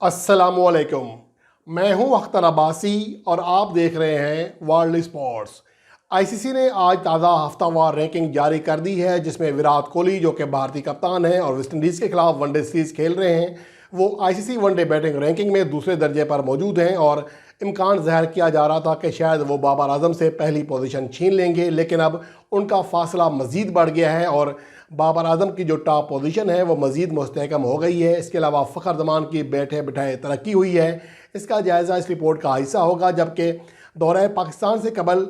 अस्सलामुअलैकुम। मैं हूं अख्तर अब्बासी और आप देख रहे हैं वर्ल्ड स्पोर्ट्स। आईसीसी ने आज ताज़ा हफ्तावार रैंकिंग जारी कर दी है, जिसमें विराट कोहली, जो कि भारतीय कप्तान हैं और वेस्टइंडीज़ के खिलाफ वनडे सीरीज़ खेल रहे हैं, वो आईसीसी वनडे बैटिंग रैंकिंग में दूसरे दर्जे पर मौजूद हैं। और इम्कान ज़ाहिर किया जा रहा था कि शायद वो बाबर आजम से पहली पोजीशन छीन लेंगे, लेकिन अब उनका फासला मज़ीद बढ़ गया है और बाबर आजम की जो टॉप पोजीशन है वो मज़ीद मुस्तहकम हो गई है। इसके अलावा फ़खर जमान की बैठे बिठाए तरक्की हुई है। इसका जायज़ा इस रिपोर्ट का हिस्सा होगा। जबकि दौरे पाकिस्तान से कबल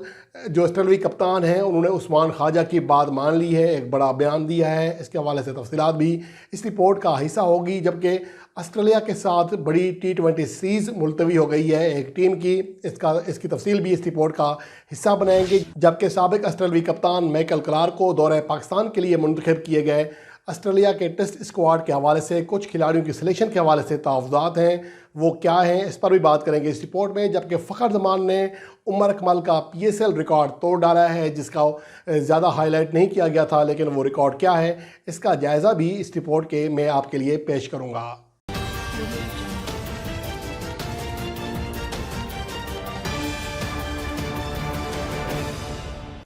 जो ऑस्ट्रेलियाई कप्तान हैं उन्होंने उस्मान ख्वाजा की बात मान ली है, एक बड़ा बयान दिया है। इसके हवाले से तफसीलात भी इस रिपोर्ट का हिस्सा होगी। जबकि ऑस्ट्रेलिया के साथ बड़ी T20 सीरीज़ मुलतवी हो गई है एक टीम की, इसकी तफसील भी इस रिपोर्ट का हिस्सा बनाएंगे। जबकि साबिक ऑस्ट्रेलियाई कप्तान माइकल क्लार्क को दौरे पाकिस्तान के लिए मुंतखब किए गए ऑस्ट्रेलिया के टेस्ट स्क्वाड के हवाले से कुछ खिलाड़ियों की सिलेक्शन के हवाले से तहफ़्फ़ुज़ात हैं, वो क्या हैं, इस पर भी बात करेंगे इस रिपोर्ट में। जबकि फ़खर जमान ने उमर अकमल का PSL रिकॉर्ड तोड़ डाला है, जिसका ज़्यादा हाईलाइट नहीं किया गया था, लेकिन वो रिकॉर्ड क्या है इसका जायज़ा भी इस रिपोर्ट के मैं आपके लिए पेश करूँगा।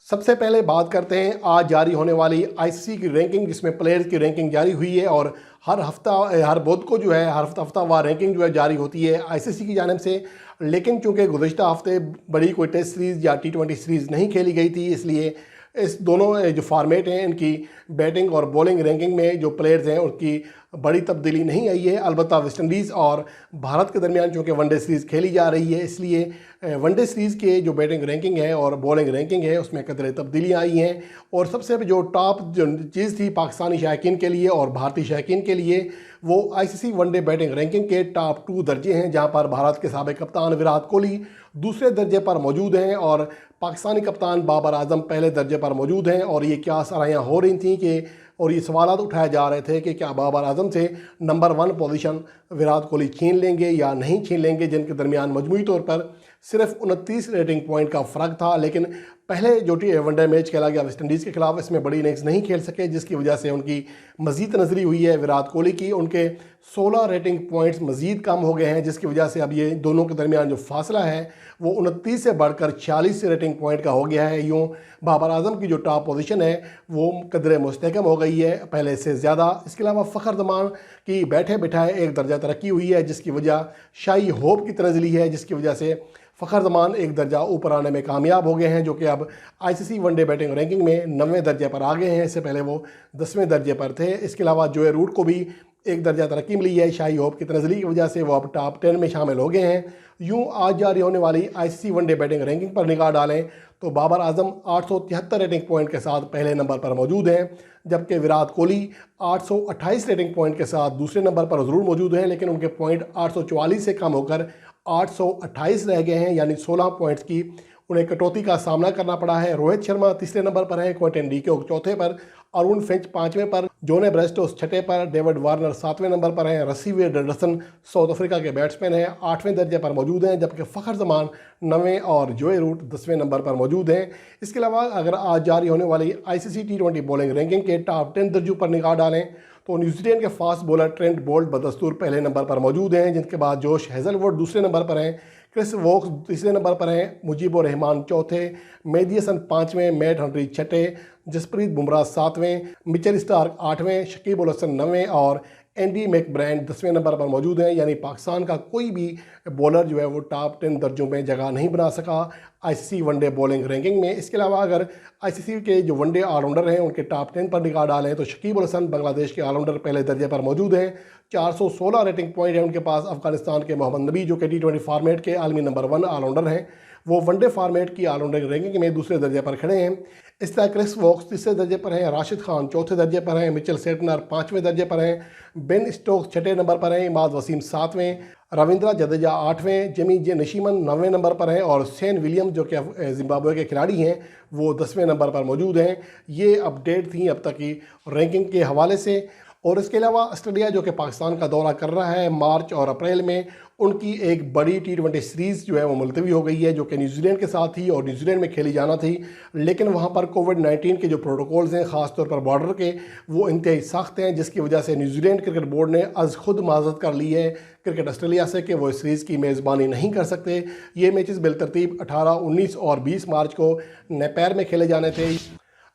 सबसे पहले बात करते हैं आज जारी होने वाली आईसीसी की रैंकिंग, जिसमें प्लेयर्स की रैंकिंग जारी हुई है। और हर बुध को जो है हर हफ्तावार रैंकिंग जो है जारी होती है आईसीसी की जानिब से। लेकिन चूंकि गुज़िश्ता हफ्ते बड़ी कोई टेस्ट सीरीज़ या T20 सीरीज़ नहीं खेली गई थी, इसलिए इस दोनों जो फॉर्मेट हैं इनकी बैटिंग और बॉलिंग रैंकिंग में जो प्लेयर्स हैं उनकी बड़ी तब्दीली नहीं आई है। अलबत्ता वेस्टइंडीज़ और भारत के दरमियान चूँकि वनडे सीरीज़ खेली जा रही है, इसलिए वनडे सीरीज़ के जो बैटिंग रैंकिंग है और बॉलिंग रैंकिंग है उसमें कदर तब्दीलियाँ आई हैं। और सबसे जो टॉप जो चीज़ थी पाकिस्तानी शायकीन के लिए और भारतीय शायकीन के लिए, वो आईसीसी वनडे बैटिंग रैंकिंग के टॉप 2 दर्जे हैं, जहाँ पर भारत के साबिक कप्तान विराट कोहली दूसरे दर्जे पर मौजूद हैं और पाकिस्तानी कप्तान बाबर आजम पहले दर्जे पर मौजूद हैं। और ये क्या सराहियाँ हो रही थी कि और ये सवालात उठाए जा रहे थे कि क्या बाबर आजम से नंबर 1 पोजीशन विराट कोहली छीन लेंगे या नहीं छीन लेंगे, जिनके दरमियान मजमूई तौर पर सिर्फ 29 रेटिंग पॉइंट का फ़र्क था। लेकिन पहले जो वनडे मैच खेला गया वेस्टइंडीज़ के खिलाफ, इसमें बड़ी इनिंग्स नहीं खेल सके, जिसकी वजह से उनकी मज़ीद नज़री हुई है विराट कोहली की। उनके 16 रेटिंग पॉइंट्स मज़ीद कम हो गए हैं, जिसकी वजह से अब ये दोनों के दरमियान जो फासला है वो 29 से बढ़कर 46 रेटिंग पॉइंट का हो गया है। यूँ बाबर आजम की जो टॉप पोजीशन है वो कदर मुस्तहकम हो गई है पहले से ज़्यादा। इसके अलावा फ़खर जमान की बैठे बिठाए एक दर्जा तरक्की हुई है, जिसकी वजह शाही होप की तनज़ली है, जिसकी वजह से फ़खर जमान एक दर्जा ऊपर आने में कामयाब हो गए हैं, जो कि अब आईसीसी वनडे बैटिंग रैंकिंग में 9वें दर्जे पर आ गए हैं। इससे पहले वो 10वें दर्जे पर थे। इसके अलावा जोए रूट को भी एक दर्जा तरक्की मिली है शाही होप की तनज़ली की वजह से, वो अब टॉप 10 में शामिल हो गए हैं। यूँ आज जारी होने वाली आईसीसी वनडे बैटिंग रैंकिंग पर निगाह डालें तो बाबर आजम 873 रेटिंग पॉइंट के साथ पहले नंबर पर मौजूद हैं, जबकि विराट कोहली 828 रेटिंग पॉइंट के साथ दूसरे नंबर पर ज़रूर मौजूद हैं, लेकिन उनके पॉइंट 844 से कम होकर 828 रह गए हैं, यानी 16 पॉइंट्स की उन्हें कटौती का सामना करना पड़ा है। रोहित शर्मा तीसरे नंबर पर हैं, क्विंटन डीकॉक चौथे पर, अरुण फिंच 5वें पर, जोने ब्रेस्टोस 6ठे पर, डेविड वार्नर 7वें नंबर पर हैं, रसीव एंडरसन साउथ अफ्रीका के बैट्समैन हैं 8वें दर्जे पर मौजूद हैं, जबकि फ़खर जमान 9वें और जोए रूट 10वें नंबर पर मौजूद हैं। इसके अलावा अगर आज जारी होने वाली आईसीसी T20 बॉलिंग रैंकिंग के टॉप 10 दर्जों पर निगाह डालें तो न्यूजीलैंड के फास्ट बॉलर ट्रेंट बोल्ट बदस्तूर पहले नंबर पर मौजूद हैं, जिनके बाद जोश हेजलवुड दूसरे नंबर पर हैं, क्रिस वोक्स तीसरे नंबर पर हैं, मुजीबुर रहमान चौथे, मेहदी हसन 5वें, मैट हेनरी 6ठे, जसप्रीत बुमराह 7वें, मिचेल स्टार्क 8वें, शकीब उल हसन 9वें और एंडी मैकब्रायन 10वें नंबर पर मौजूद हैं। यानी पाकिस्तान का कोई भी बॉलर जो है वो टॉप 10 दर्जों में जगह नहीं बना सका आईसीसी वनडे बॉलिंग रैंकिंग में। इसके अलावा अगर आईसीसी के जो वनडे ऑलराउंडर हैं उनके टॉप 10 पर निगाह डालें तो शकीब उल हसन बांग्लादेश के ऑलराउंडर पहले दर्जे पर मौजूद हैं, 416 रेटिंग पॉइंट है उनके पास। अफगानिस्तान के मोहम्मद नबी जो कि T20 फॉर्मेट के आलमी नंबर 1 ऑलराउंडर हैं, वो वनडे फॉर्मेट की ऑलराउंडर रैंकिंग में दूसरे दर्जे पर खड़े हैं। इस तरह क्रिस वोक्स तीसरे दर्जे पर हैं, राशिद खान चौथे दर्जे पर हैं, मिचेल सेटनर 5वें दर्जे पर हैं, बेन स्टोक्स 6ठे नंबर पर हैं, इमाद वसीम 7वें, रविंद्रा जडेजा 8वें, जेमी जे नशीमन 9वें नंबर पर हैं और सेन विलियम जो कि जिम्बाब्वे के खिलाड़ी हैं वो 10वें नंबर पर मौजूद हैं। ये अपडेट थी अब तक की रैंकिंग के हवाले से। और इसके अलावा ऑस्ट्रेलिया जो कि पाकिस्तान का दौरा कर रहा है मार्च और अप्रैल में, उनकी एक बड़ी T20 सीरीज़ जो है वो मुलतवी हो गई है, जो कि न्यूजीलैंड के साथ थी और न्यूजीलैंड में खेली जाना थी। लेकिन वहाँ पर कोविड-19 के जो प्रोटोकॉल्स हैं ख़ासतौर पर बॉर्डर के, वो इंतहाई सख्त हैं, जिसकी वजह से न्यूजीलैंड क्रिकेट बोर्ड ने अज़ खुद माज़रत कर ली है क्रिकेट ऑस्ट्रेलिया से कि वो इस सीरीज़ की मेज़बानी नहीं कर सकते। ये मैचेस बिलतरतीब 18, 19 और 20 मार्च को नेपियर में खेले जाने थे।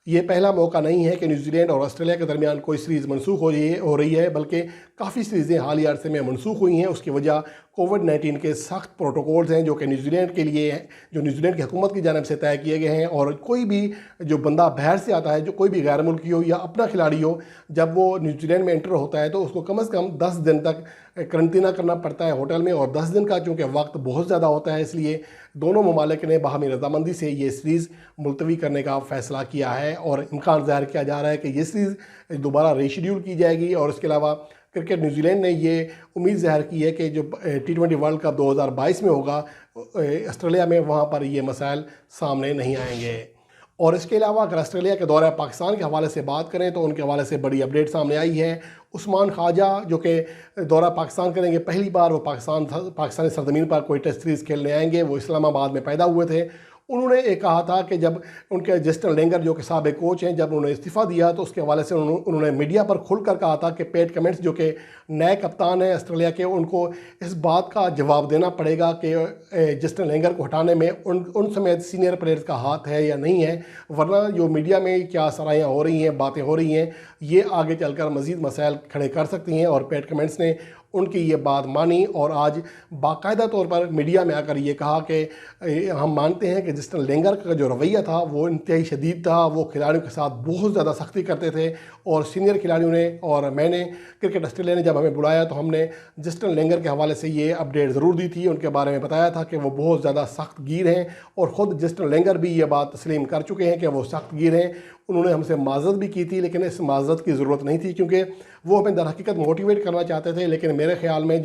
ये पहला मौका नहीं है कि न्यूजीलैंड और ऑस्ट्रेलिया के दरमियान कोई सीरीज़ मनसूख हो रही है, बल्कि काफ़ी सीरीज़ें हालिया अरसे में मनसूख हुई हैं। उसकी वजह कोविड-19 के सख्त प्रोटोकॉल्स हैं जो कि न्यूजीलैंड के लिए हैं, जो न्यूजीलैंड की हुकूमत की जानिब से तय किए गए हैं। और कोई भी जो बंदा बाहर से आता है, जो कोई भी गैर मुल्की हो या अपना खिलाड़ी हो, जब वो न्यूजीलैंड में एंटर होता है तो उसको कम से कम 10 दिन तक करंतना करना पड़ता है होटल में। और 10 दिन का चूँकि वक्त बहुत ज़्यादा होता है, इसलिए दोनों ममालिक ने बाहमी रजामंदी से ये सीरीज़ मुलतवी करने का फ़ैसला किया है और इम्कान ज़ाहिर किया जा रहा है कि ये सीरीज़ दोबारा रीशेड्यूल की जाएगी। और इसके अलावा क्रिकेट न्यूजीलैंड ने ये उम्मीद ज़ाहिर की है कि जो T20 वर्ल्ड कप 2022 में होगा ऑस्ट्रेलिया में, वहाँ पर ये मसाइल सामने नहीं आएंगे। और इसके अलावा अगर ऑस्ट्रेलिया के दौरे पाकिस्तान के हवाले से बात करें तो उनके हवाले से बड़ी अपडेट सामने आई है। उस्मान ख्वाजा जो कि दौरा पाकिस्तान करेंगे, पहली बार वो पाकिस्तानी सरजमीन पर कोई टेस्ट सीरीज़ खेलने आएंगे। वो इस्लामाबाद में पैदा हुए थे। उन्होंने ये कहा था कि जब उनके जस्टिन लेंगर जो कि साबिक कोच हैं, जब उन्होंने इस्तीफ़ा दिया तो उसके हवाले से उन्होंने मीडिया पर खुलकर कहा था कि पैट कमिंस जो कि नए कप्तान हैं ऑस्ट्रेलिया के, उनको इस बात का जवाब देना पड़ेगा कि जस्टिन लेंगर को हटाने में उन समेत सीनियर प्लेयर्स का हाथ है या नहीं है, वरना जो मीडिया में क्या सराहियाँ हो रही हैं, बातें हो रही हैं, ये आगे चलकर मज़ीद मसाइल खड़े कर सकती हैं। और पैट कमिंस ने उनकी ये बात मानी और आज बाकायदा तौर पर मीडिया में आकर ये कहा कि हम मानते हैं कि जस्टिन लेंगर का जो रवैया था वो इंतहाई शदीद था। वो खिलाड़ियों के साथ बहुत ज़्यादा सख्ती करते थे और सीनियर खिलाड़ियों ने और मैंने, क्रिकेट ऑस्ट्रेलिया ने जब हमें बुलाया तो हमने जस्टिन लेंगर के हवाले से ये अपडेट ज़रूर दी थी। उनके बारे में बताया था कि वो बहुत ज़्यादा सख्त गिर हैं और ख़ुद जस्टिन लेंगर भी ये बात तस्लीम कर चुके हैं कि वो सख्त गिर हैं। उन्होंने हमसे माज़रत भी की थी, लेकिन इस माज़रत की ज़रूरत नहीं थी क्योंकि वो हमें दर हकीकत मोटिवेट करना चाहते थे। लेकिन मेरे ख़्याल में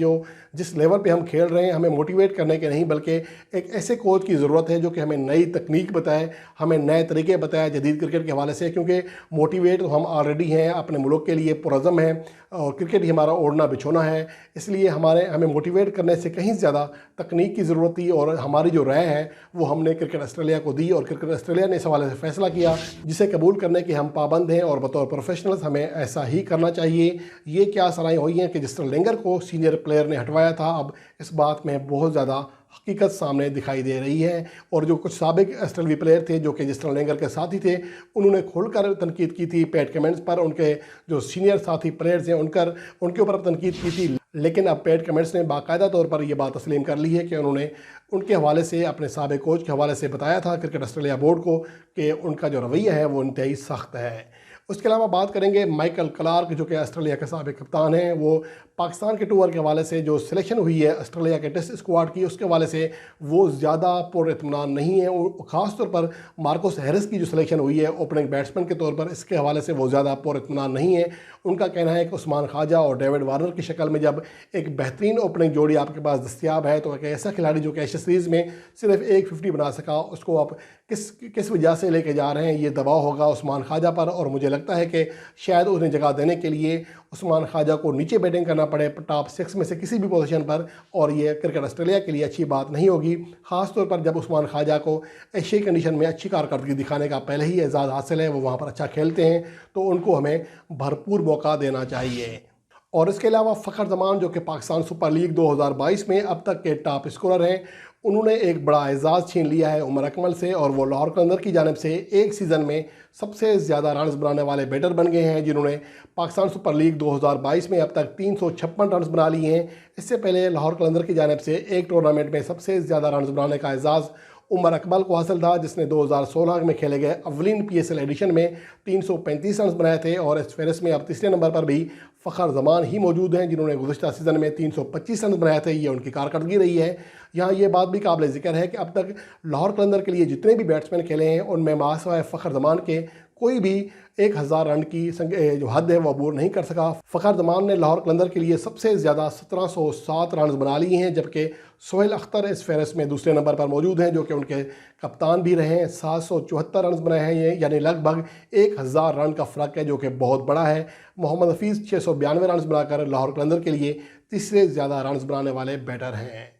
जिस लेवल पे हम खेल रहे हैं, हमें मोटिवेट करने के नहीं बल्कि एक ऐसे कोच की ज़रूरत है जो कि हमें नई तकनीक बताए, हमें नए तरीके बताए जदीद क्रिकेट के हवाले से। क्योंकि मोटिवेट तो हम ऑलरेडी हैं, अपने मुल्क के लिए पुरज़म हैं और क्रिकेट ही हमारा ओढ़ना बिछोना है। इसलिए हमें मोटिवेट करने से कहीं ज़्यादा तकनीक की ज़रूरत थी और हमारी जो राय है वो हमने क्रिकेट ऑस्ट्रेलिया को दी और क्रिकेट ऑस्ट्रेलिया ने इस हवाले से फ़ैसला किया जिसे कबूल करने के हम पाबंद हैं और बतौर प्रोफेशनल्स हमें ऐसा ही करना चाहिए। ये क्या सराहें हुई हैं कि जस्टिन लेंगर को सीनियर प्लेयर ने हटवाया था, अब इस बात में बहुत ज़्यादा हकीकत सामने दिखाई दे रही है। और जो कुछ साबिक ऑस्ट्रेलियाई प्लेयर थे जो कि जस्टिन लेंगर के साथी थे, उन्होंने खुलकर तनकीद की थी पैट कमिंस पर। उनके जो सीनियर साथी प्लेयर्स हैं उनके ऊपर तनकीद की थी। लेकिन अब पैट कमिंस ने बाकायदा तौर पर यह बात तस्लीम कर ली है कि उन्होंने उनके हवाले से, अपने साबिक कोच के हवाले से बताया था क्रिकेट ऑस्ट्रेलिया बोर्ड को कि उनका जो रवैया है वो इंतहाई सख्त है। उसके अलावा बात करेंगे माइकल क्लार्क जो कि ऑस्ट्रेलिया के साबिक कप्तान हैं। वो पाकिस्तान के टूर के हवाले से जो सिलेक्शन हुई है ऑस्ट्रेलिया के टेस्ट स्क्वाड की, उसके हवाले से वो ज़्यादा पुरइत्मीनान नहीं है। ख़ास तौर पर मार्कस हैरिस की जो सिलेक्शन हुई है ओपनिंग बैट्समैन के तौर पर, इसके हवाले से वो ज़्यादा पुरइत्मीनान नहीं है। उनका कहना है कि उस्मान ख्वाजा और डेविड वार्नर की शक्ल में जब एक बेहतरीन ओपनिंग जोड़ी आपके पास दस्तियाब है तो एक ऐसा खिलाड़ी जो कि एशिया सीरीज़ में सिर्फ एक 50 बना सका, उसको आप किस वजह से लेके जा रहे हैं, ये दबाव होगा उस्मान ख्वाजा पर। और मुझे लगता है कि शायद उन्हें जगह देने के लिए उस्मान ख्वाजा को नीचे बैटिंग करना पड़े टॉप 6 में से किसी भी पोजीशन पर, और ये क्रिकेट ऑस्ट्रेलिया के लिए अच्छी बात नहीं होगी। ख़ास तौर पर जब उस्मान ख्वाजा को एशियाई कंडीशन में अच्छी कारकर्दगी दिखाने का पहले ही एजाज़ हासिल है, वो वहाँ पर अच्छा खेलते हैं, तो उनको हमें भरपूर मौका देना चाहिए। और इसके अलावा फ़खर जमान जो कि पाकिस्तान सुपर लीग 2022 में अब तक के टॉप स्कोरर हैं, उन्होंने एक बड़ा एजाज़ छीन लिया है उमर अकमल से और वो लाहौर कलंदर की जानिब से एक सीज़न में सबसे ज़्यादा रन्स बनाने वाले बैटर बन गए हैं, जिन्होंने पाकिस्तान सुपर लीग 2022 में अब तक 356 रन्स बना लिए हैं। इससे पहले लाहौर कलंदर की जानिब से एक टूर्नामेंट में सबसे ज़्यादा रन्स बनाने का एजाज़ उमर अकमल को हासिल था, जिसने 2016 में खेले गए अवलिन PSL एडिशन में 335 रन्स बनाए थे। और इस फहरिस्त में अब तीसरे नंबर पर भी फ़खर जमान ही मौजूद हैं, जिन्होंने गुज़श्ता सीज़न में 325 रन बनाए थे। ये उनकी कारकर्दगी रही है। यहाँ ये बात भी काबिल ज़िक्र है कि अब तक लाहौर कलंदर के लिए जितने भी बैट्समैन खेले हैं उनमें मासिवाए फ़खर जमान के कोई भी 1000 रन की जो हद है वो अबूर नहीं कर सका। फ़खर जमान ने लाहौर कलंदर के लिए सबसे ज़्यादा 1707 रन बना लिए हैं, जबकि सोहेल अख्तर इस फहरिस्त में दूसरे नंबर पर मौजूद हैं, जो कि उनके कप्तान भी रहे हैं। 774 रन बनाए हैं ये, यानी लगभग 1000 रन का फ़र्क है, जो कि बहुत बड़ा है। मोहम्मद हफीज़ 692 रन बनाकर लाहौर कलंदर के लिए तीसरे ज़्यादा रन बनाने वाले बैटर हैं।